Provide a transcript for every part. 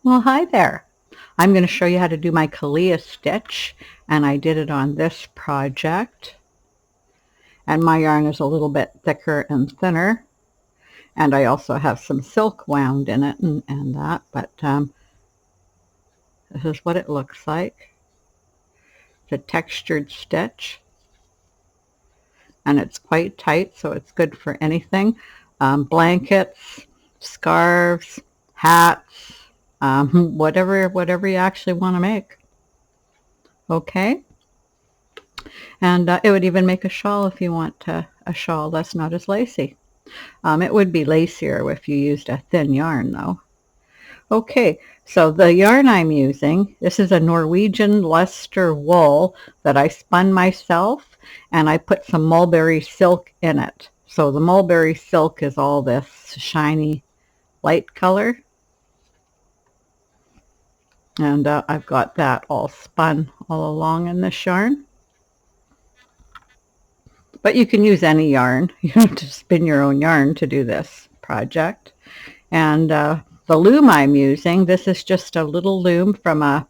Well, hi there. I'm going to show you how to do my Kaleah stitch, and I did it on this project. And my yarn is a little bit thicker and thinner, and I also have some silk wound in it and that, but this is what it looks like. It's a textured stitch, and it's quite tight, so it's good for anything. Blankets, scarves, hats, whatever you actually want to make. Okay. And it would even make a shawl if you want a shawl that's not as lacy. It would be lacier if you used a thin yarn though. Okay, so the yarn I'm using, this is a Norwegian Leicester wool that I spun myself, and I put some mulberry silk in it. So the mulberry silk is all this shiny light color. And I've got that all spun all along in this yarn. But you can use any yarn, you know, to spin your own yarn to do this project. And the loom I'm using, this is just a little loom from a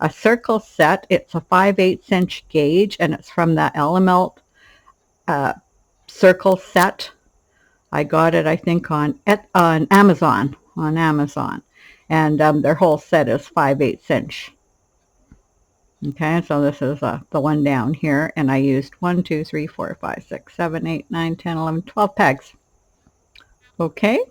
circle set. It's a 5/8 inch gauge, and it's from the Element circle set. I got it, I think, on Amazon. And their whole set is 5/8 inch. Okay, so this is the one down here, and I used 1, 2, 3, 4, 5, 6, 7, 8, 9, 10, 11, 12 pegs. Okay,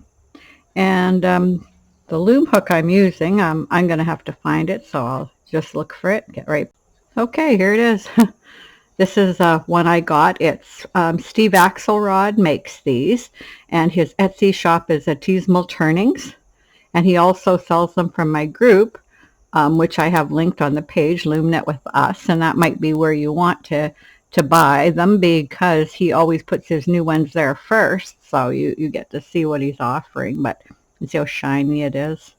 and the loom hook I'm using, I'm going to have to find it, so I'll just look for it. Get right. Okay, here it is. This is one I got. It's Steve Axelrod makes these, and his Etsy shop is at Teasmal Turnings, and he also sells them from my group, which I have linked on the page, Loom Knit with Us, and that might be where you want to buy them, because he always puts his new ones there first, so you get to see what he's offering. But you see how shiny it is.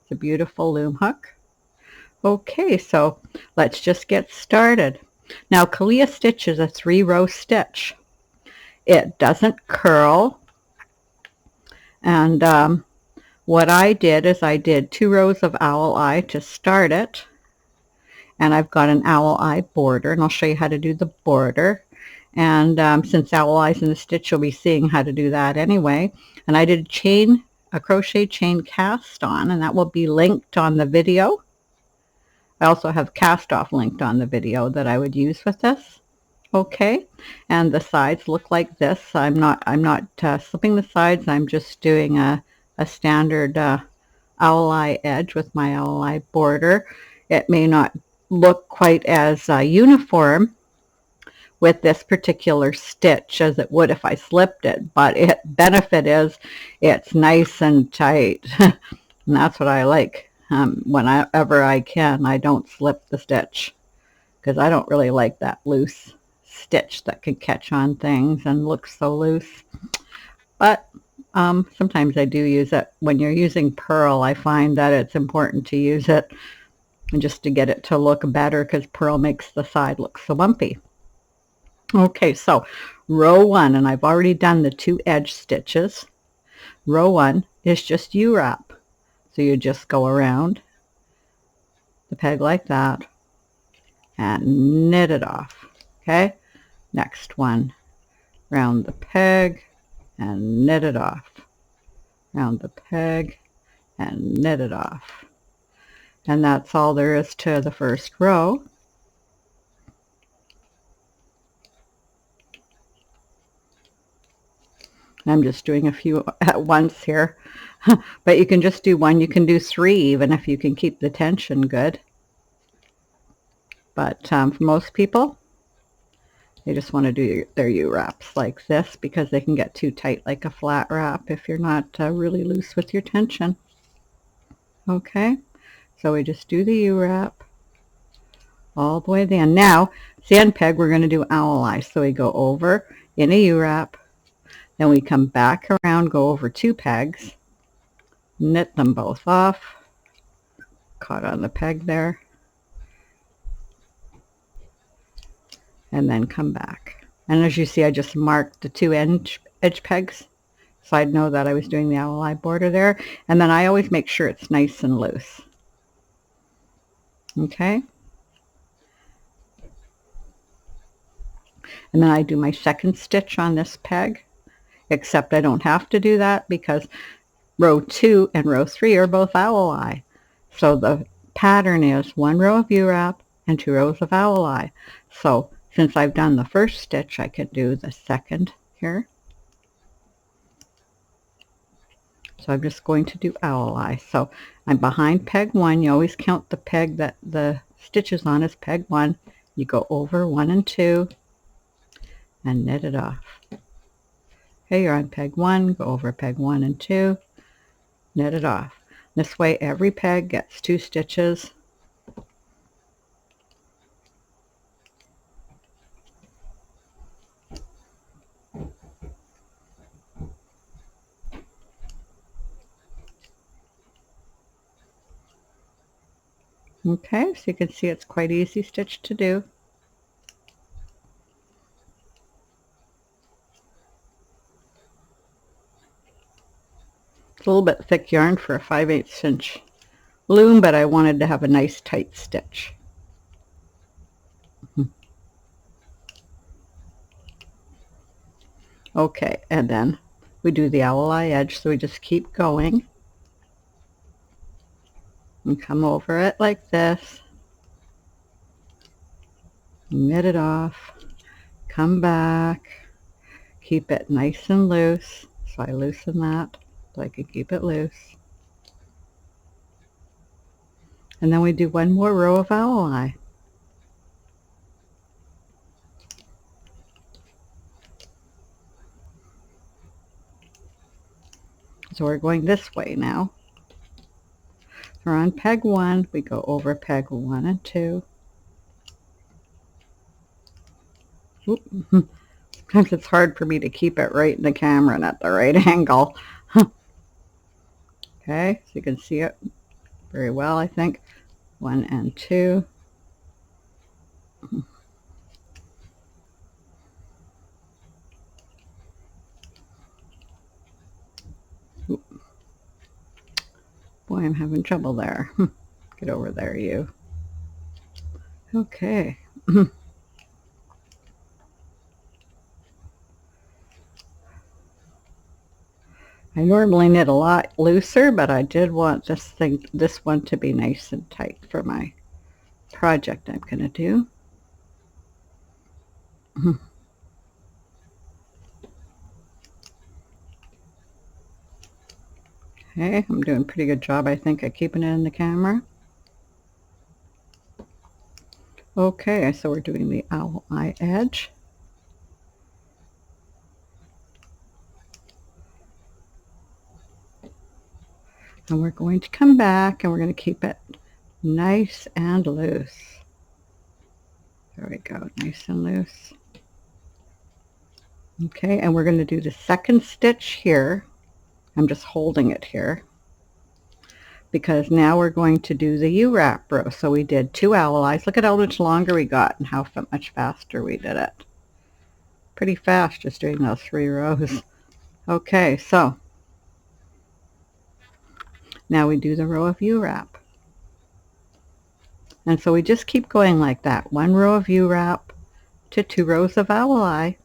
It's a beautiful loom hook. Okay, so let's just get started. Now, Kaleah Stitch is a 3-row stitch. It doesn't curl, and what I did is I did 2 rows of owl eye to start it, and I've got an owl eye border, and I'll show you how to do the border. And since owl eye's in the stitch, you'll be seeing how to do that anyway. And I did a crochet chain cast on, and that will be linked on the video. I also have cast off linked on the video that I would use with this. Okay, and the sides look like this. I'm not slipping the sides. I'm just doing a standard owl eye edge with my owl eye border. It may not look quite as uniform with this particular stitch as it would if I slipped it, but it benefit is it's nice and tight. And that's what I like. Whenever I can, I don't slip the stitch, because I don't really like that loose stitch that can catch on things and look so loose. But sometimes I do use it. When you're using purl, I find that it's important to use it just to get it to look better, because purl makes the side look so bumpy. Okay, so row 1, and I've already done the 2 edge stitches. Row 1 is just U-wrap. So you just go around the peg like that and knit it off. Okay, next one, round the peg and knit it off. Round the peg and knit it off. And that's all there is to the first row. I'm just doing a few at once here, but you can just do 1. You can do 3 even if you can keep the tension good. But for most people, they just want to do their U-wraps like this, because they can get too tight like a flat wrap if you're not really loose with your tension. Okay, so we just do the U-wrap all the way then. Now, sand peg, we're going to do owl eye. So we go over in a U-wrap, then we come back around, go over 2 pegs, knit them both off, caught on the peg there, and then come back. And as you see, I just marked the 2 edge pegs So I'd know that I was doing the owl eye border there. And then I always make sure it's nice and loose. Okay. And then I do my second stitch on this peg, except I don't have to do that because row 2 and row 3 are both owl eye. So the pattern is 1 row of U-wrap and 2 rows of owl eye. So since I've done the first stitch, I can do the second here. So I'm just going to do owl eye. So I'm behind peg 1. You always count the peg that the stitches on as peg 1. You go over 1 and 2 and knit it off. Okay, you're on peg 1, go over peg 1 and 2, knit it off. This way every peg gets 2 stitches. Okay, so you can see it's quite easy stitch to do. It's a little bit thick yarn for a 5/8 inch loom, but I wanted to have a nice tight stitch. Okay, and then we do the owl eye edge, so we just keep going and come over it like this, knit it off, come back, keep it nice and loose. So I loosen that so I can keep it loose. And then we do one more row of owl eye. So we're going this way now. We're on peg 1, we go over peg 1 and 2. Oop. Sometimes it's hard for me to keep it right in the camera and at the right angle. Okay, so you can see it very well, I think. 1 and 2. Oop. Boy, I'm having trouble there. Get over there, you. Okay. I normally knit a lot looser, but I did want this one to be nice and tight for my project I'm going to do. Okay, I'm doing a pretty good job, I think, at keeping it in the camera. Okay, so we're doing the owl eye edge. And we're going to come back and we're going to keep it nice and loose. There we go, nice and loose. Okay, and we're going to do the second stitch here. I'm just holding it here because now we're going to do the U-wrap row. So we did 2 owl eyes. Look at how much longer we got and how much faster we did it. Pretty fast just doing those 3 rows. Okay, so now we do the row of U-wrap. And so we just keep going like that. 1 row of U-wrap to 2 rows of owl eye.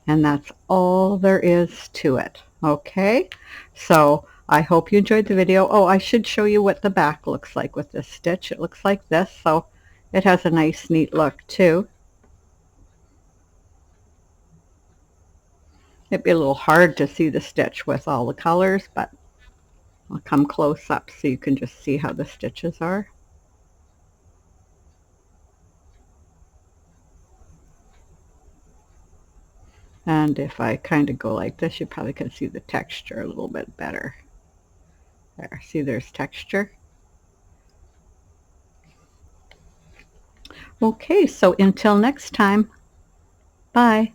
And that's all there is to it. Okay, so I hope you enjoyed the video. Oh, I should show you what the back looks like with this stitch. It looks like this, so it has a nice neat look too. It'd be a little hard to see the stitch with all the colors, but I'll come close up so you can just see how the stitches are. And if I kind of go like this, you probably can see the texture a little bit better. There, see there's texture. Okay, so until next time, bye.